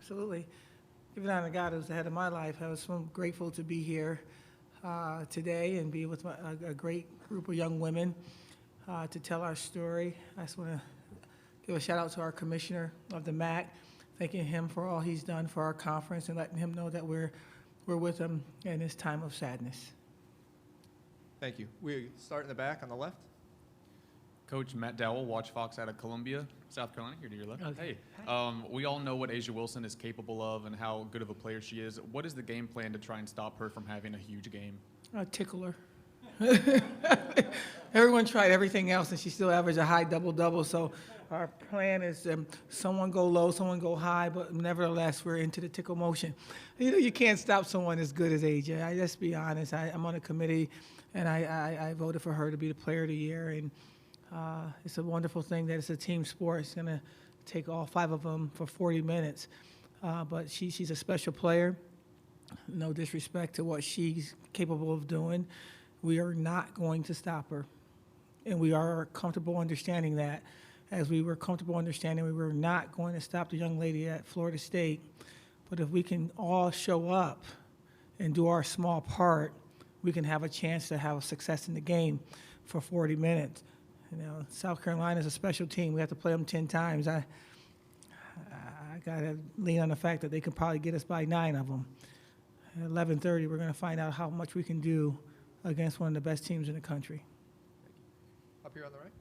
Absolutely. Giving honor to God who's the head of my life, I was so grateful to be here today and be with a great group of young women to tell our story. I just want to give a shout out to our commissioner of the MAC, thanking him for all he's done for our conference and letting him know that we're with him in this time of sadness. Thank you. We start in the back on the left. Coach Matt Dowell, Watch Fox out of Columbia, South Carolina, here to your left. Okay. Hey, we all know what Asia Wilson is capable of and how good of a player she is. What is the game plan to try and stop her from having a huge game? Tickle her. Everyone tried everything else, and she still averaged a high double-double. So our plan is someone go low, someone go high, but nevertheless, we're into the tickle motion. You know, you can't stop someone as good as AJ. I just be honest. I'm on a committee, and I voted for her to be the player of the year. And it's a wonderful thing that it's a team sport. It's going to take all 5 of them for 40 minutes. But she's a special player. No disrespect to what she's capable of doing. We are not going to stop her. And we are comfortable understanding that. As we were comfortable understanding we were not going to stop the young lady at Florida State. But if we can all show up and do our small part, we can have a chance to have success in the game for 40 minutes. You know, South Carolina is a special team. We have to play them 10 times. I got to lean on the fact that they can probably get us by 9 of them. At 11:30, we're going to find out how much we can do against one of the best teams in the country. Up here on the right.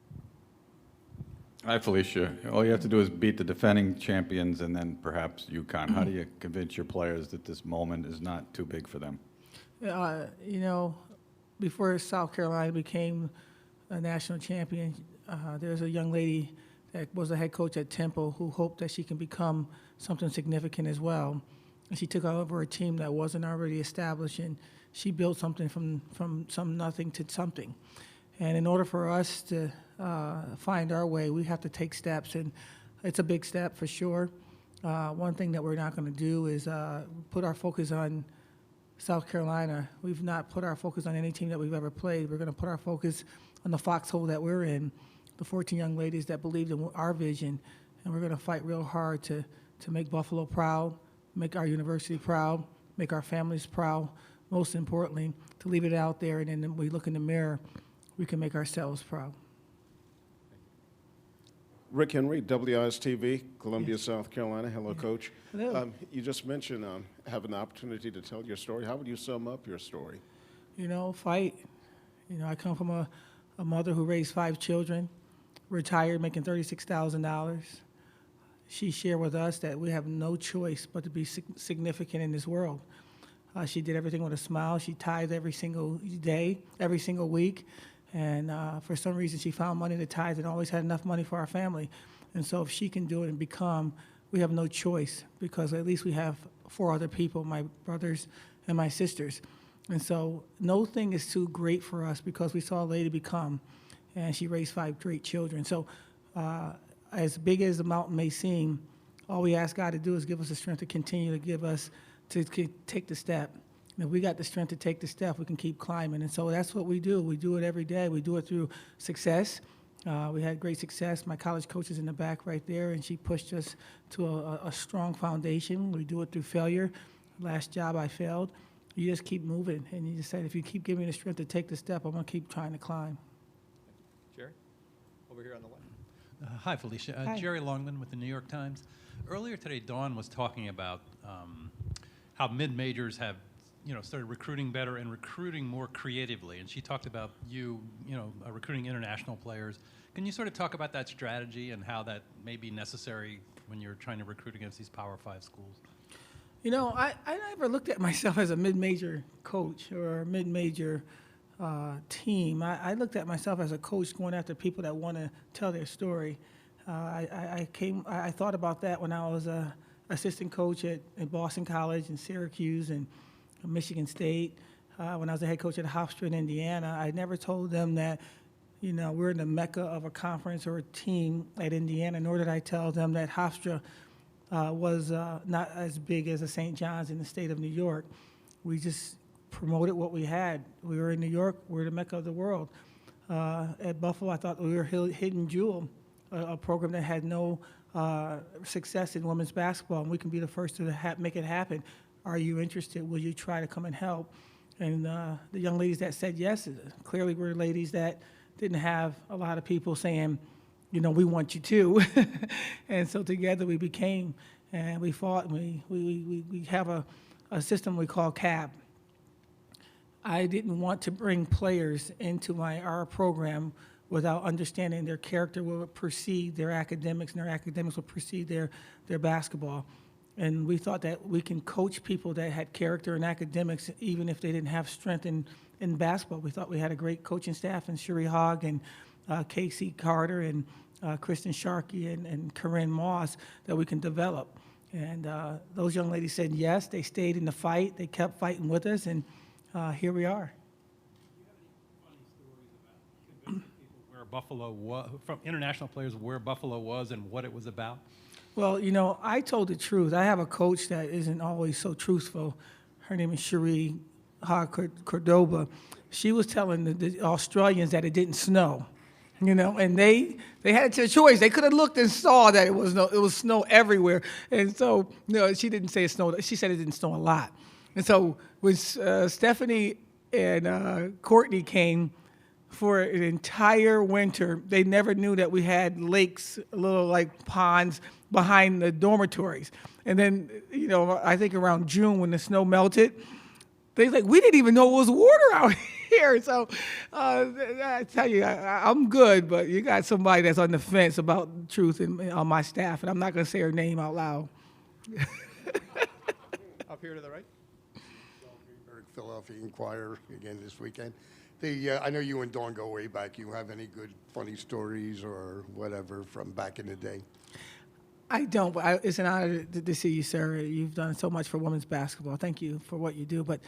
Hi, Felicia. All you have to do is beat the defending champions and then perhaps UConn. How do you convince your players that this moment is not too big for them? You know, before South Carolina became a national champion, there's a young lady that was a head coach at Temple who hoped that she can become something significant as well. And she took over a team that wasn't already established, and she built something from some nothing to something. And in order for us to find our way, we have to take steps, and it's a big step for sure. One thing that we're not going to do is put our focus on South Carolina. We've not put our focus on any team that we've ever played. We're going to put our focus on the foxhole that we're in, the 14 young ladies that believed in our vision, and we're going to fight real hard to make Buffalo proud, make our university proud, make our families proud, most importantly, to leave it out there, and then when we look in the mirror, we can make ourselves proud. Rick Henry, WIS-TV, Columbia, South Carolina. Hello, Coach. Hello. You just mentioned having the opportunity to tell your story. How would you sum up your story? You know, fight. You know, I come from a mother who raised 5 children, retired, making $36,000. She shared with us that we have no choice but to be significant in this world. She did everything with a smile. She tithed every single day, every single week. And for some reason, she found money to tithe and always had enough money for our family. And so if she can do it and become, we have no choice because at least we have 4 other people, my brothers and my sisters. And so no thing is too great for us because we saw a lady become, and she raised 5 great children. So as big as the mountain may seem, all we ask God to do is give us the strength to continue to give us, to take the step. And if we got the strength to take the step, we can keep climbing. And so that's what we do. We do it every day. We do it through success. We had great success. My college coach is in the back right there, and she pushed us to a strong foundation. We do it through failure. Last job I failed. You just keep moving, and you just said, if you keep giving me the strength to take the step, I'm going to keep trying to climb. Jerry, over here on the left. Hi, Felicia. Hi. Jerry Longman with the New York Times. Earlier today, Dawn was talking about how mid-majors have, started recruiting better and recruiting more creatively. And she talked about recruiting international players. Can you sort of talk about that strategy and how that may be necessary when you're trying to recruit against these Power 5 schools? You know, I never looked at myself as a mid-major coach or a mid-major team. I looked at myself as a coach going after people that want to tell their story. I thought about that when I was an assistant coach at Boston College and Syracuse and Michigan State. When I was a head coach at Hofstra in Indiana, I never told them that, we're in the mecca of a conference or a team at Indiana, nor did I tell them that Hofstra was not as big as a St. John's in the state of New York. We just promoted what we had. We were in New York. We're the mecca of the world. At Buffalo, I thought we were a hidden jewel, a program that had no success in women's basketball, and we can be the first to make it happen. Are you interested? Will you try to come and help? And the young ladies that said yes clearly were ladies that didn't have a lot of people saying, you know, we want you to. And so together we became, and we fought, and we have a system we call CAB. I didn't want to bring players into our program without understanding their character would precede their academics, and their academics would precede their basketball. And we thought that we can coach people that had character and academics even if they didn't have strength in basketball. We thought we had a great coaching staff, and Sherry Hogg and Casey Carter and Kristen Sharkey and Corinne Moss that we can develop. And those young ladies said yes. They stayed in the fight. They kept fighting with us, and here we are. Where Buffalo was, from international players, where Buffalo was and what it was about? Well, you know, I told the truth. I have a coach that isn't always so truthful. Her name is Cherie Cordoba. She was telling the Australians that it didn't snow, you know, and they had a choice. They could have looked and saw that it was snow everywhere. And so, no, she didn't say it snowed. She said it didn't snow a lot. And so when Stephanie and Courtney came for an entire winter, they never knew that we had lakes, little like ponds behind the dormitories. And then, you know, I think around June when the snow melted, they like, we didn't even know it was water out here. So I tell you, I'm good, but you got somebody that's on the fence about truth on my staff, and I'm not going to say her name out loud. Up here to the right. Philadelphia Inquirer again this weekend. I know you and Dawn go way back. You have any good funny stories or whatever from back in the day? I don't, but it's an honor to see you, sir. You've done so much for women's basketball. Thank you for what you do. But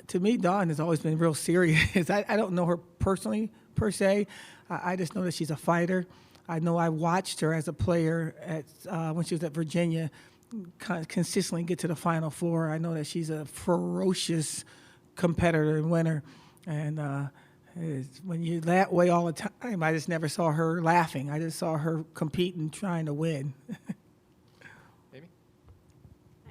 to me, Dawn has always been real serious. I don't know her personally, per se. I just know that she's a fighter. I know I watched her as a player when she was at Virginia consistently get to the Final Four. I know that she's a ferocious competitor and winner. And when you're that way all the time, I just never saw her laughing. I just saw her competing, trying to win. Amy?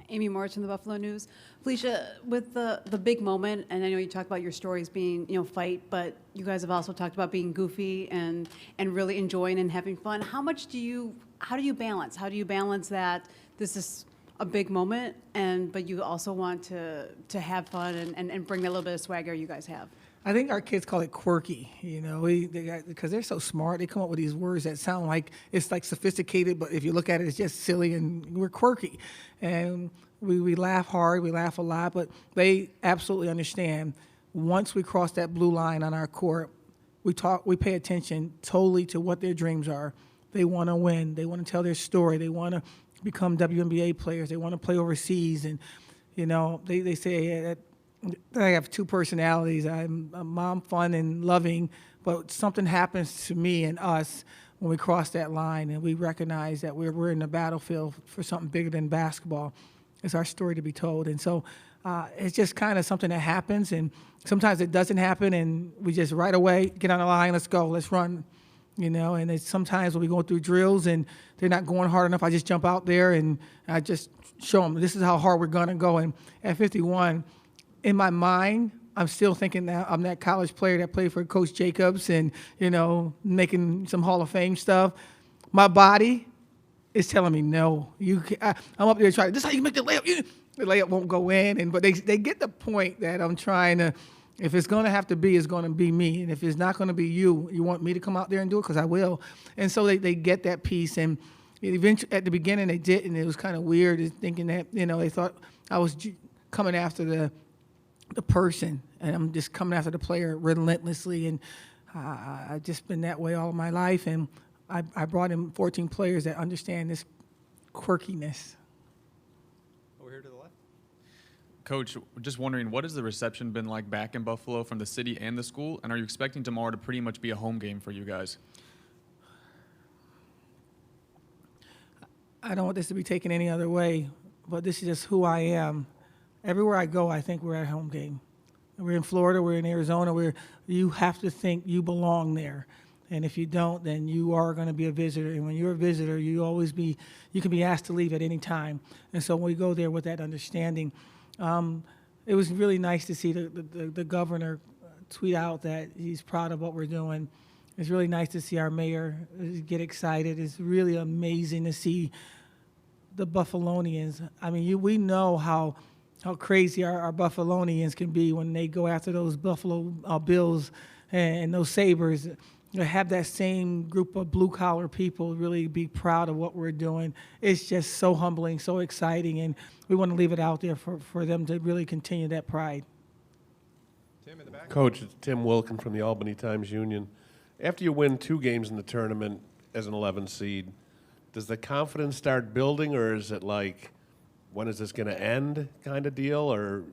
Amy Morris from the Buffalo News. Felicia, with the big moment, and I know you talked about your stories being, you know, fight, but you guys have also talked about being goofy and really enjoying and having fun. How do you balance? How do you balance that this is a big moment, but you also want to have fun and bring that little bit of swagger you guys have? I think our kids call it quirky, you know, because they're so smart. They come up with these words that sound like it's like sophisticated, but if you look at it, it's just silly, and we're quirky. And we laugh hard, we laugh a lot, but they absolutely understand once we cross that blue line on our court, we pay attention totally to what their dreams are. They want to win. They want to tell their story. They want to become WNBA players. They want to play overseas. And, you know, they say that I have two personalities. I'm mom fun and loving, but something happens to me and us when we cross that line and we recognize that we're in the battlefield for something bigger than basketball. It's our story to be told. And so it's just kind of something that happens, and sometimes it doesn't happen, and we just right away get on the line, let's go, let's run. You know, and it's sometimes when we go through drills and they're not going hard enough, I just jump out there and I just show them this is how hard we're going to go. And at 51, in my mind, I'm still thinking that I'm that college player that played for Coach Jacobs and, you know, making some Hall of Fame stuff. My body is telling me, no, I'm up there trying, this is how you make the layup. The layup won't go in. But they get the point that I'm trying to, if it's going to have to be, it's going to be me. And if it's not going to be you want me to come out there and do it? Because I will. And so they get that piece. And eventually, at the beginning, they didn't. It was kind of weird thinking that, you know, they thought I was coming after the person. And I'm just coming after the player relentlessly. And I've just been that way all of my life. And I brought in 14 players that understand this quirkiness. Over here to the left. Coach, just wondering, what has the reception been like back in Buffalo from the city and the school? And are you expecting tomorrow to pretty much be a home game for you guys? I don't want this to be taken any other way, but this is just who I am. Everywhere I go, I think we're at a home game. We're in Florida, we're in Arizona, you have to think you belong there. And if you don't, then you are going to be a visitor. And when you're a visitor, you can be asked to leave at any time. And so when we go there with that understanding, it was really nice to see the governor tweet out that he's proud of what we're doing. It's really nice to see our mayor get excited. It's really amazing to see the Buffalonians. I mean, we know how crazy our Buffalonians can be when they go after those Buffalo Bills and those Sabres. To have that same group of blue-collar people really be proud of what we're doing. It's just so humbling, so exciting, and we want to leave it out there for them to really continue that pride. Tim in the back. Coach, it's Tim Wilkin from the Albany Times-Union. After you win 2 games in the tournament as an 11 seed, does the confidence start building, or is it like, when is this going to end kind of deal? Or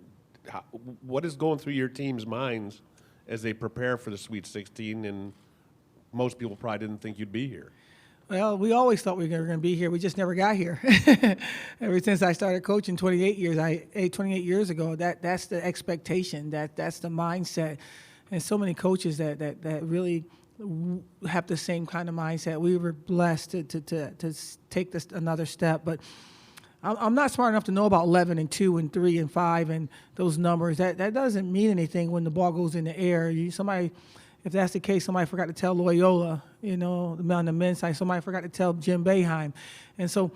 what is going through your team's minds as they prepare for the Sweet 16, and most people probably didn't think you'd be here? Well, we always thought we were going to be here. We just never got here. Ever since I started coaching 28 years ago, that's the expectation, that's the mindset. And so many coaches that really have the same kind of mindset. We were blessed to take this another step. But I'm not smart enough to know about 11 and 2 and 3 and 5 and those numbers. That doesn't mean anything when the ball goes in the air. If that's the case, somebody forgot to tell Loyola, on the men's side. Somebody forgot to tell Jim Boeheim. And so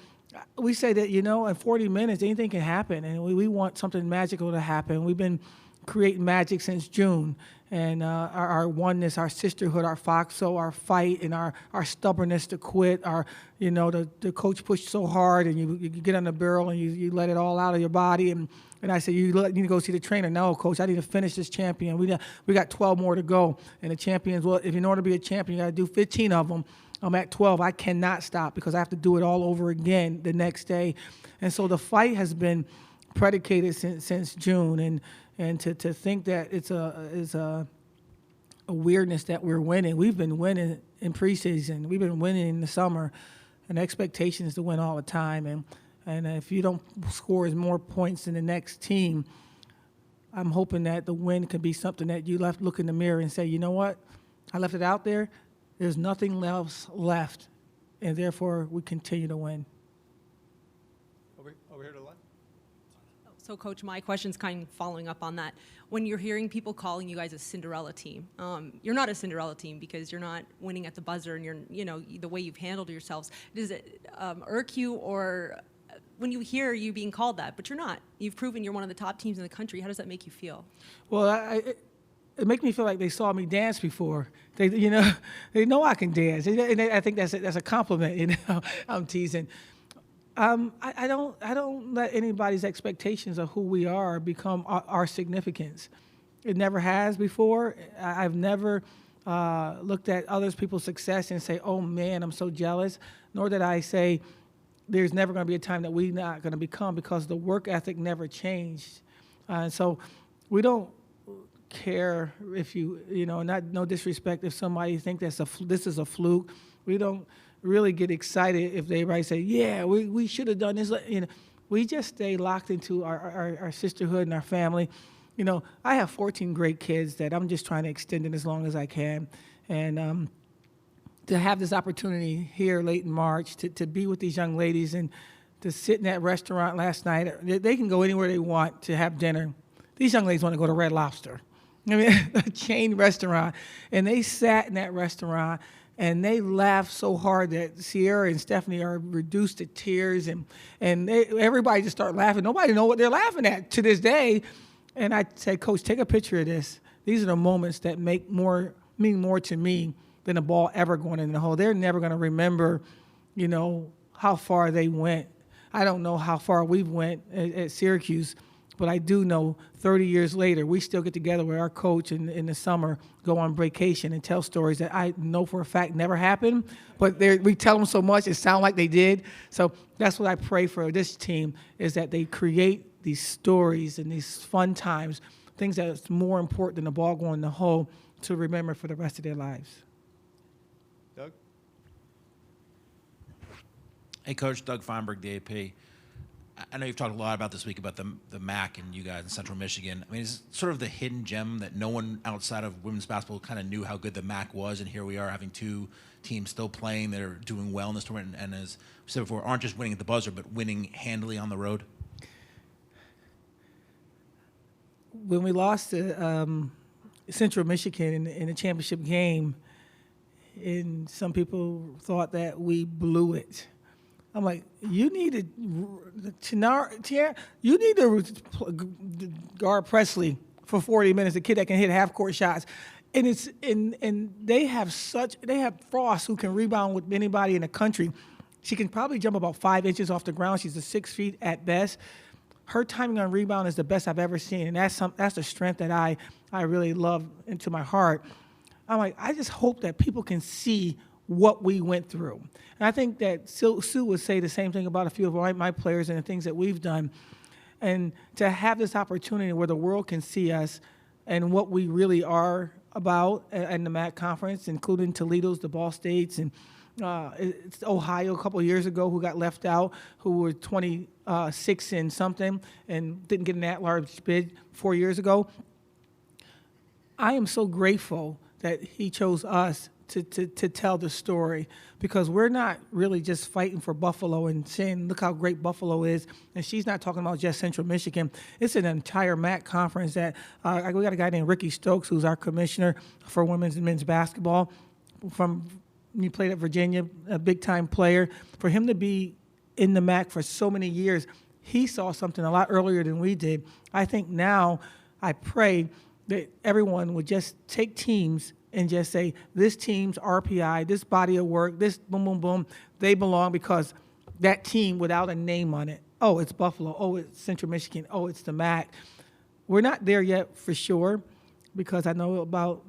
we say that, in 40 minutes, anything can happen. And we want something magical to happen. We've been creating magic since June. And our oneness, our sisterhood, our foxhole, our fight, and our stubbornness to quit. The coach pushed so hard, and you get on the barrel and you let it all out of your body. And I said, you need to go see the trainer. No, coach, I need to finish this champion. We got 12 more to go. And the champions, well, if in order to be a champion, you got to do 15 of them. I'm at 12. I cannot stop because I have to do it all over again the next day. And so the fight has been predicated since June. And to think that it's a weirdness that we're winning. We've been winning in preseason. We've been winning in the summer. And the expectation is to win all the time. And if you don't score as more points than the next team, I'm hoping that the win could be something that you look in the mirror and say, you know what? I left it out there. There's nothing else left. And therefore, we continue to win. Over here to the left. So, Coach, my question's kind of following up on that. When you're hearing people calling you guys a Cinderella team, you're not a Cinderella team because you're not winning at the buzzer, and you're, the way you've handled yourselves. Does it irk you, or when you hear you being called that, but you're not? You've proven you're one of the top teams in the country. How does that make you feel? Well, it makes me feel like they saw me dance before. They know I can dance. And I think that's a compliment. I'm teasing. I don't let anybody's expectations of who we are become our significance. It never has before. I've never looked at other people's success and say, oh man, I'm so jealous. Nor did I say there's never going to be a time that we're not going to become, because the work ethic never changed. And so we don't care if no disrespect if somebody think this is a fluke. We don't really get excited if they say, yeah, we should have done this. We just stay locked into our sisterhood and our family. I have 14 great kids that I'm just trying to extend it as long as I can. And to have this opportunity here late in March to be with these young ladies and to sit in that restaurant last night. They can go anywhere they want to have dinner. These young ladies want to go to Red Lobster, a chain restaurant. And they sat in that restaurant and they laughed so hard that Sierra and Stephanie are reduced to tears, and everybody just started laughing. Nobody knows what they're laughing at to this day. And I said, Coach, take a picture of this. These are the moments that mean more to me than a ball ever going in the hole. They're never going to remember, how far they went. I don't know how far we've went at Syracuse, but I do know 30 years later, we still get together with our coach in the summer, go on vacation and tell stories that I know for a fact never happened, but we tell them so much it sounds like they did. So that's what I pray for this team, is that they create these stories and these fun times, things that's more important than the ball going in the hole, to remember for the rest of their lives. Doug? Hey, Coach. Doug Feinberg, the AP. I know you've talked a lot about this week about the MAC and you guys in Central Michigan. I mean, it's sort of the hidden gem that no one outside of women's basketball kind of knew how good the MAC was, and here we are having two teams still playing that are doing well in this tournament, and as we said before, aren't just winning at the buzzer, but winning handily on the road. When we lost to Central Michigan in the championship game, and some people thought that we blew it. I'm like, you need to guard Presley for 40 minutes, a kid that can hit half-court shots. And they have Frost, who can rebound with anybody in the country. She can probably jump about 5 inches off the ground. She's 6 feet at best. Her timing on rebound is the best I've ever seen, and that's the strength that I really love into my heart. I'm like, I just hope that people can see what we went through. And I think that Sue would say the same thing about a few of my players and the things that we've done. And to have this opportunity where the world can see us and what we really are about in the MAC conference, including Toledo's, the Ball States, and it's Ohio a couple of years ago who got left out, who were 26 and something and didn't get an at-large bid 4 years ago. I am so grateful that he chose us to tell the story, because we're not really just fighting for Buffalo and saying, look how great Buffalo is. And she's not talking about just Central Michigan. It's an entire MAC conference that we got a guy named Ricky Stokes, who's our commissioner for women's and men's basketball. He played at Virginia, a big-time player. For him to be in the MAC for so many years, he saw something a lot earlier than we did. I think now, I pray that everyone would just take teams and just say, this team's RPI, this body of work, this boom, boom, boom, they belong, because that team without a name on it, oh, it's Buffalo, oh, it's Central Michigan, oh, it's the MAC. We're not there yet for sure, because I know about,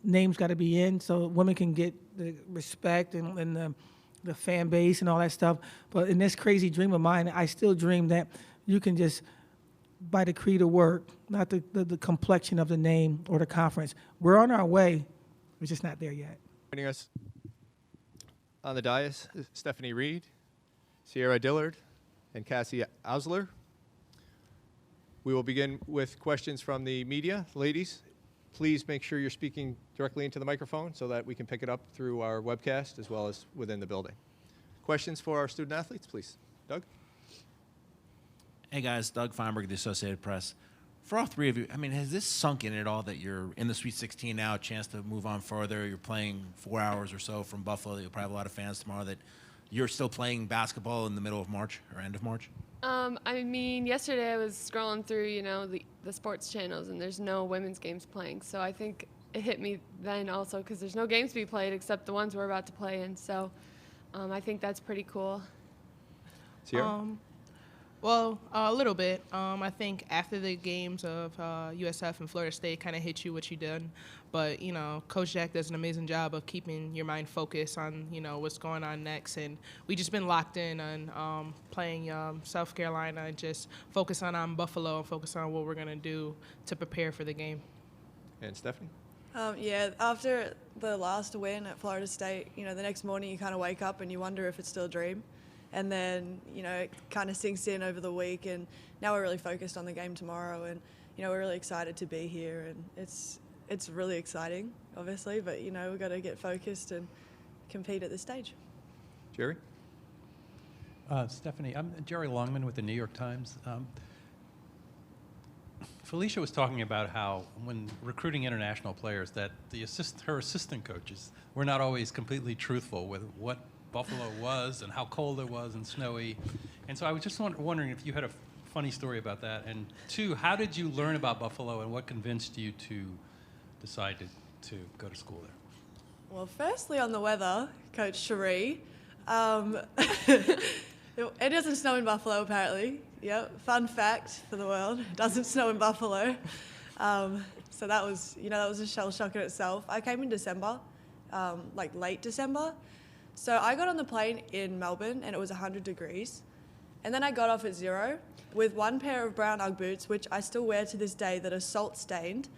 names got to be in so women can get the respect and the fan base and all that stuff. But in this crazy dream of mine, I still dream that you can just, by the creed of work, not the complexion of the name or the conference. We're on our way. We're just not there yet. Joining us on the dais is Stephanie Reed, Sierra Dillard, and Cassie Ausler. We will begin with questions from the media. Ladies, please make sure you're speaking directly into the microphone so that we can pick it up through our webcast as well as within the building. Questions for our student athletes, please. Doug? Hey guys, Doug Feinberg, the Associated Press. For all three of you, I mean, has this sunk in at all that you're in the Sweet 16 now, a chance to move on further? You're playing 4 hours or so from Buffalo. You'll probably have a lot of fans tomorrow. That you're still playing basketball in the middle of March or end of March? I mean, yesterday I was scrolling through, the sports channels, and there's no women's games playing. So I think it hit me then also, because there's no games to be played except the ones we're about to play in. So I think that's pretty cool. Sierra? Well, a little bit. I think after the games of USF and Florida State kind of hit you what you done. But, Coach Jack does an amazing job of keeping your mind focused on, what's going on next. And we just been locked in on playing South Carolina and just focus on Buffalo and focus on what we're going to do to prepare for the game. And Stephanie? Yeah, after the last win at Florida State, the next morning you kind of wake up and you wonder if it's still a dream. And then, it kind of sinks in over the week, and now we're really focused on the game tomorrow, and, we're really excited to be here, and it's really exciting, obviously, but, we've got to get focused and compete at this stage. Jerry? Stephanie, I'm Jerry Longman with the New York Times. Felicia was talking about how when recruiting international players that her assistant coaches were not always completely truthful with what Buffalo was and how cold it was and snowy. And so I was just wondering if you had a funny story about that. And two, how did you learn about Buffalo and what convinced you to decide to go to school there? Well, firstly on the weather, Coach Cherie. It doesn't snow in Buffalo, apparently. Yep, fun fact for the world. It doesn't snow in Buffalo. So that was a shell shock in itself. I came in December, late December. So I got on the plane in Melbourne and it was 100 degrees. And then I got off at 0 with one pair of brown Ugg boots, which I still wear to this day, that are salt stained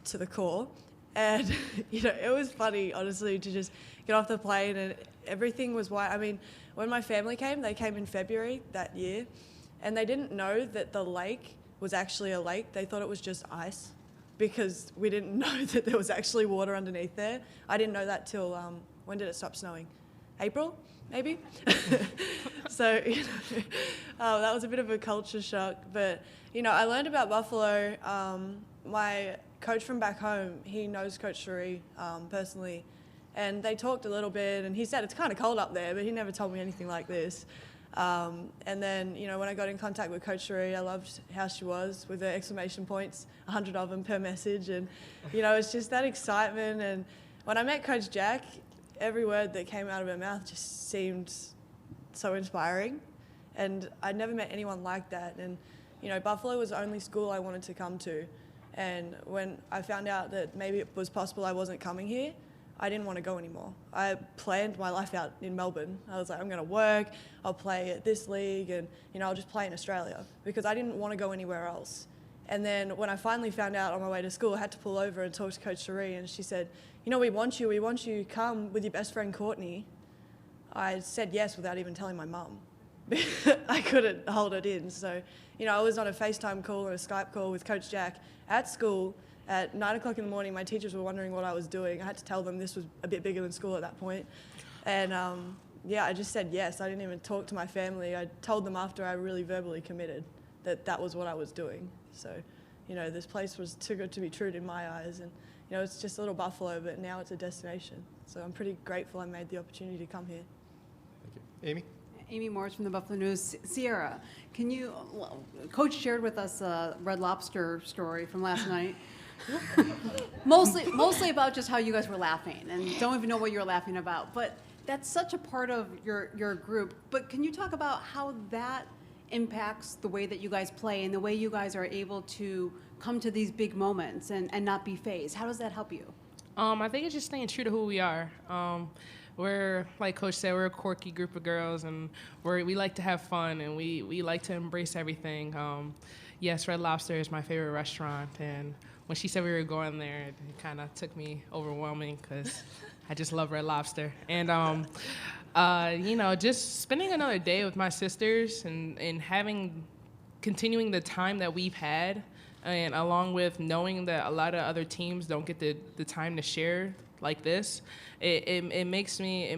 to the core. And, it was funny, honestly, to just get off the plane and everything was white. I mean, when my family came, they came in February that year. and they didn't know that the lake was actually a lake. They thought it was just ice because we didn't know that there was actually water underneath there. I didn't know that till, when did it stop snowing? April, maybe? So, that was a bit of a culture shock. But, I learned about Buffalo. My coach from back home, he knows Coach Cherie personally, and they talked a little bit, and he said it's kind of cold up there, but he never told me anything like this. And then, when I got in contact with Coach Cherie, I loved how she was with the exclamation points, 100 of them per message. And, it's just that excitement. And when I met Coach Jack, every word that came out of her mouth just seemed so inspiring. And I'd never met anyone like that. And, Buffalo was the only school I wanted to come to. And when I found out that maybe it was possible I wasn't coming here, I didn't want to go anymore. I planned my life out in Melbourne. I was like, I'm going to work, I'll play at this league, and I'll just play in Australia, because I didn't want to go anywhere else. And then when I finally found out on my way to school, I had to pull over and talk to Coach Cherie, and she said, we want you, come with your best friend Courtney. I said yes without even telling my mum. I couldn't hold it in. So, I was on a FaceTime call and a Skype call with Coach Jack at school. At 9 o'clock in the morning, my teachers were wondering what I was doing. I had to tell them this was a bit bigger than school at that point. And I just said yes. I didn't even talk to my family. I told them after I really verbally committed that that was what I was doing. So, this place was too good to be true in my eyes. And, it's just a little Buffalo, but now it's a destination. So I'm pretty grateful I made the opportunity to come here. Thank you. Amy? Amy Morris from the Buffalo News. Sierra, Coach shared with us a Red Lobster story from last night. mostly about just how you guys were laughing, and don't even know what you were laughing about. But that's such a part of your group. But can you talk about how that impacts the way that you guys play and the way you guys are able to come to these big moments and not be phased? How does that help you? I think it's just staying true to who we are. We're, like Coach said, we're a quirky group of girls, and we like to have fun, and we like to embrace everything. Yes, Red Lobster is my favorite restaurant, and when she said we were going there, it kind of took me overwhelming because I just love Red Lobster. And, just spending another day with my sisters and continuing the time that we've had, and along with knowing that a lot of other teams don't get the time to share like this, it makes me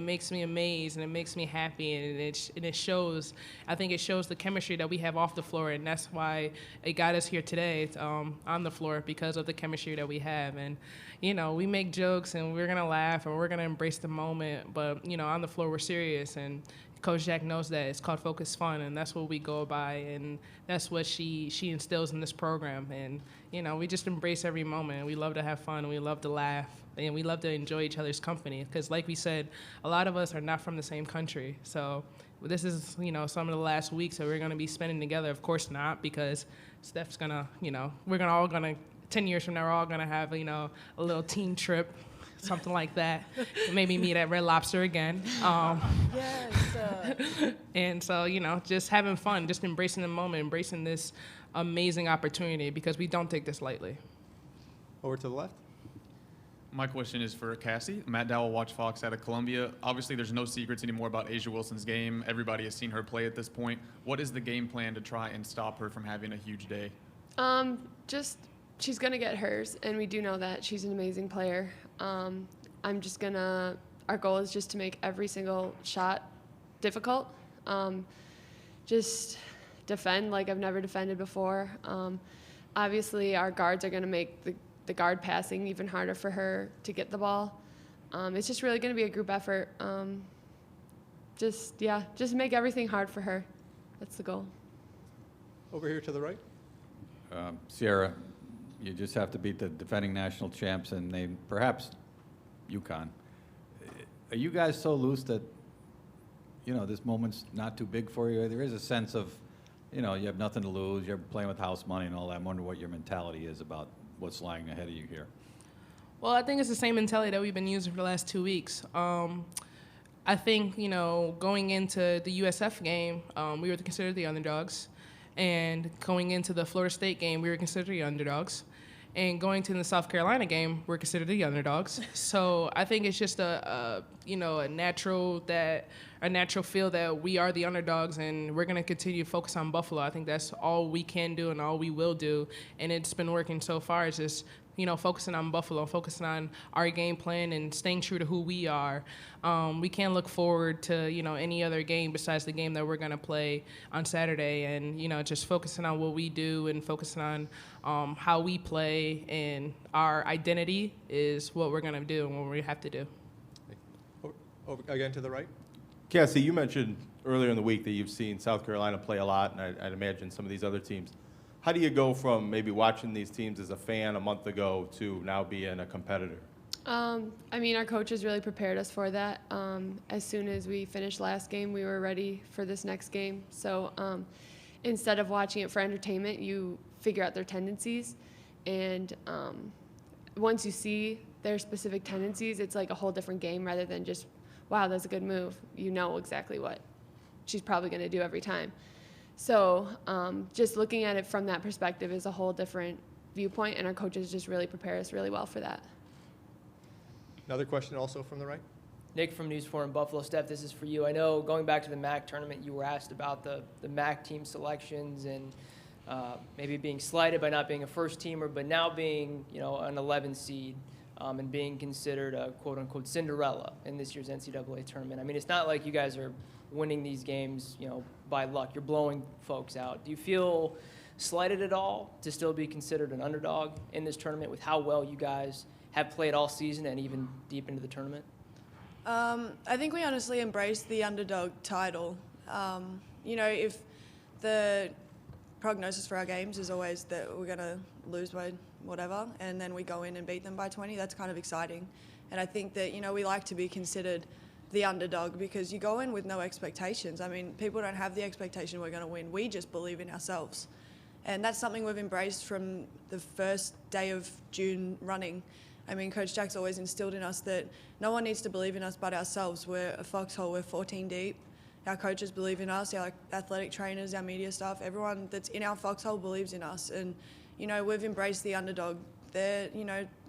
amazed, and it makes me happy, and it shows. I think it shows the chemistry that we have off the floor, and that's why it got us here today on the floor, because of the chemistry that we have. And we make jokes, and we're gonna laugh, and we're gonna embrace the moment, but on the floor we're serious. And Coach Jack knows that. It's called Focus Fun, and that's what we go by, and that's what she instills in this program. And we just embrace every moment. We love to have fun, and we love to laugh, and we love to enjoy each other's company. Because like we said, a lot of us are not from the same country. So this is some of the last weeks that we're going to be spending together. Of course not, because Steph's gonna we're all gonna 10 years from now we're all gonna have a little team trip. Something like that. Maybe meet at Red Lobster again. Yes. And so, just having fun, just embracing the moment, embracing this amazing opportunity, because we don't take this lightly. Over to the left. My question is for Cassie. Matt Dowell, Watch Fox out of Columbia. Obviously, there's no secrets anymore about Asia Wilson's game. Everybody has seen her play at this point. What is the game plan to try and stop her from having a huge day? She's going to get hers, and we do know that. She's an amazing player. Our goal is just to make every single shot difficult. Just defend like I've never defended before. Obviously, our guards are going to make the guard passing even harder for her to get the ball. It's just really going to be a group effort. Just make everything hard for her. That's the goal. Over here to the right. Sierra, you just have to beat the defending national champs and name perhaps UConn. Are you guys so loose that, this moment's not too big for you? There is a sense of, you have nothing to lose, you're playing with house money and all that. I wonder what your mentality is about what's lying ahead of you here. Well, I think it's the same mentality that we've been using for the last 2 weeks. I think, going into the USF game, we were considered the underdogs. And going into the Florida State game, we were considered the underdogs. And going to the South Carolina game, we're considered the underdogs. So I think it's just a natural that a natural feel that we are the underdogs, and we're going to continue to focus on Buffalo. I think that's all we can do and all we will do, and it's been working so far. It's just, focusing on Buffalo, focusing on our game plan and staying true to who we are. We can't look forward to, any other game besides the game that we're going to play on Saturday, and, just focusing on what we do and focusing on how we play, and our identity is what we're going to do and what we have to do. Over again to the right. Cassie, you mentioned earlier in the week that you've seen South Carolina play a lot, and I'd imagine some of these other teams. How do you go from maybe watching these teams as a fan a month ago to now being a competitor? Our coaches really prepared us for that. As soon as we finished last game, we were ready for this next game. So instead of watching it for entertainment, you figure out their tendencies. And once you see their specific tendencies, it's like a whole different game rather than just, wow, that's a good move. You know exactly what she's probably going to do every time. So just looking at it from that perspective is a whole different viewpoint, and our coaches just really prepare us really well for that. Another question also from the right. Nick from News 4 in Buffalo. Steph, this is for you. I know going back to the MAC tournament, you were asked about the MAC team selections and maybe being slighted by not being a first teamer, but now being an 11 seed and being considered a quote-unquote Cinderella in this year's NCAA tournament. I mean, it's not like you guys are winning these games, by luck. You're blowing folks out. Do you feel slighted at all to still be considered an underdog in this tournament with how well you guys have played all season and even deep into the tournament? I think we honestly embrace the underdog title. If the prognosis for our games is always that we're going to lose by whatever, and then we go in and beat them by 20, that's kind of exciting. And I think that, we like to be considered the underdog because you go in with no expectations. I mean, people don't have the expectation we're going to win. We just believe in ourselves. And that's something we've embraced from the first day of June running. I mean, Coach Jack's always instilled in us that no one needs to believe in us but ourselves. We're a foxhole. We're 14 deep. Our coaches believe in us, our athletic trainers, our media staff, everyone that's in our foxhole believes in us. And, we've embraced the underdog. They're,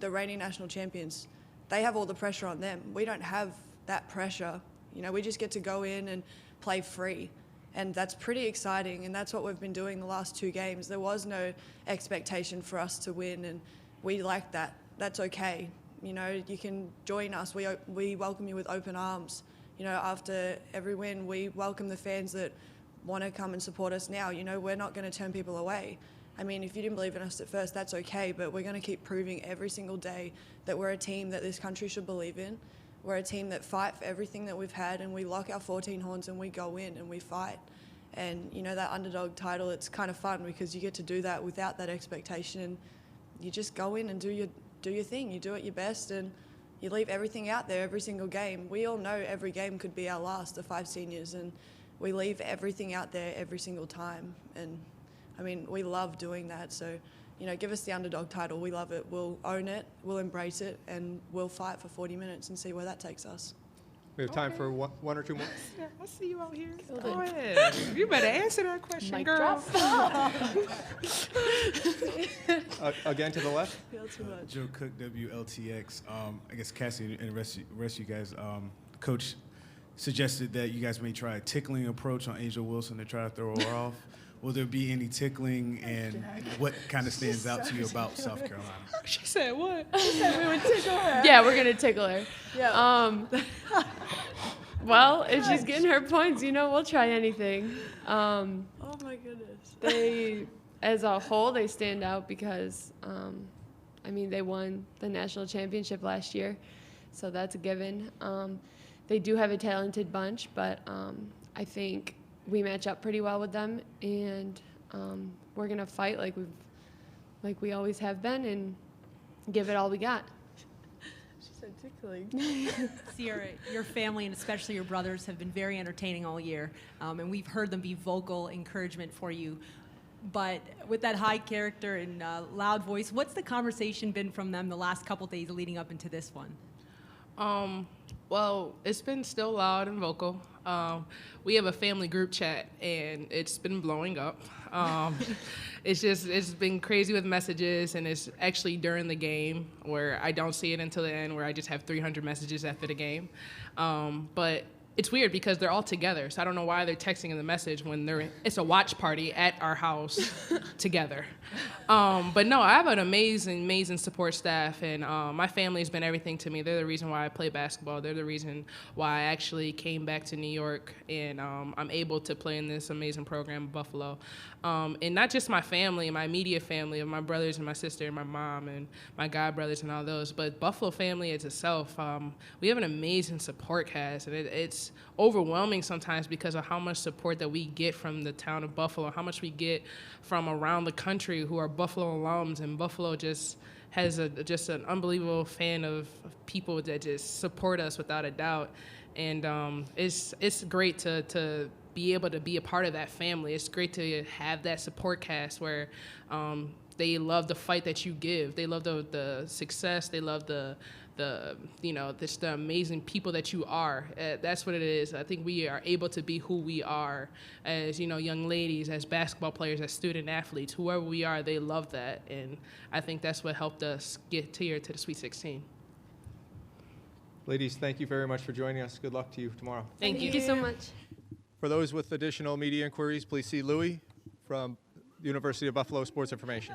the reigning national champions. They have all the pressure on them. We don't have that pressure. We just get to go in and play free. And that's pretty exciting, and that's what we've been doing the last 2 games. There was no expectation for us to win, and we like that. That's okay. You can join us. We welcome you with open arms. After every win, we welcome the fans that want to come and support us now. We're not going to turn people away. I mean, if you didn't believe in us at first, that's okay, but we're going to keep proving every single day that we're a team that this country should believe in. We're a team that fight for everything that we've had, and we lock our 14 horns and we go in and we fight. And, that underdog title, it's kind of fun because you get to do that without that expectation. You just go in and do your thing. You do it your best, and you leave everything out there every single game. We all know every game could be our last, the 5 seniors, and we leave everything out there every single time. And, I mean, we love doing that. So, give us the underdog title. We love it. We'll own it. We'll embrace it, and we'll fight for 40 minutes and see where that takes us. We have time for one or two more. Yeah, I see you out here. Go ahead. You better answer that question, Mic girl. Again to the left. Joe Cook, WLTX. I guess Cassie and the rest of you guys, Coach suggested that you guys may try a tickling approach on Angel Wilson to try to throw her off. Will there be any tickling, and what kind of stands out to you about South Carolina? She said what? She said we would tickle her. Yeah, we're going to tickle her. Yeah. Well, if she's getting her points, we'll try anything. Oh, my goodness. They, as a whole, they stand out because, they won the national championship last year, so that's a given. They do have a talented bunch, but I think we match up pretty well with them, and we're gonna fight like we always have been, and give it all we got. She said tickling. Sierra, your family and especially your brothers have been very entertaining all year, and we've heard them be vocal encouragement for you. But with that high character and loud voice, what's the conversation been from them the last couple days leading up into this one? Well, it's been still loud and vocal. We have a family group chat, and it's been blowing up. It's been crazy with messages, and it's actually during the game where I don't see it until the end, where I just have 300 messages after the game. But it's weird because they're all together. So I don't know why they're texting in the message when it's a watch party at our house together. But no, I have an amazing, amazing support staff, and my family has been everything to me. They're the reason why I play basketball. They're the reason why I actually came back to New York, and I'm able to play in this amazing program, Buffalo. And not just my family, my immediate family of my brothers and my sister and my mom and my god brothers and all those, but Buffalo family itself. We have an amazing support cast, and it's overwhelming sometimes because of how much support that we get from the town of Buffalo, how much we get from around the country who are Buffalo alums, and Buffalo just has just an unbelievable fan of people that just support us without a doubt. And it's great to be able to be a part of that family. It's great to have that support cast where they love the fight that you give. They love the success. They love the amazing people that you are. That's what it is. I think we are able to be who we are as, young ladies, as basketball players, as student athletes, whoever we are, they love that. And I think that's what helped us get here to the Sweet 16. Ladies, thank you very much for joining us. Good luck to you tomorrow. Thank you. Thank you so much. For those with additional media inquiries, please see Louis from the University of Buffalo Sports Information.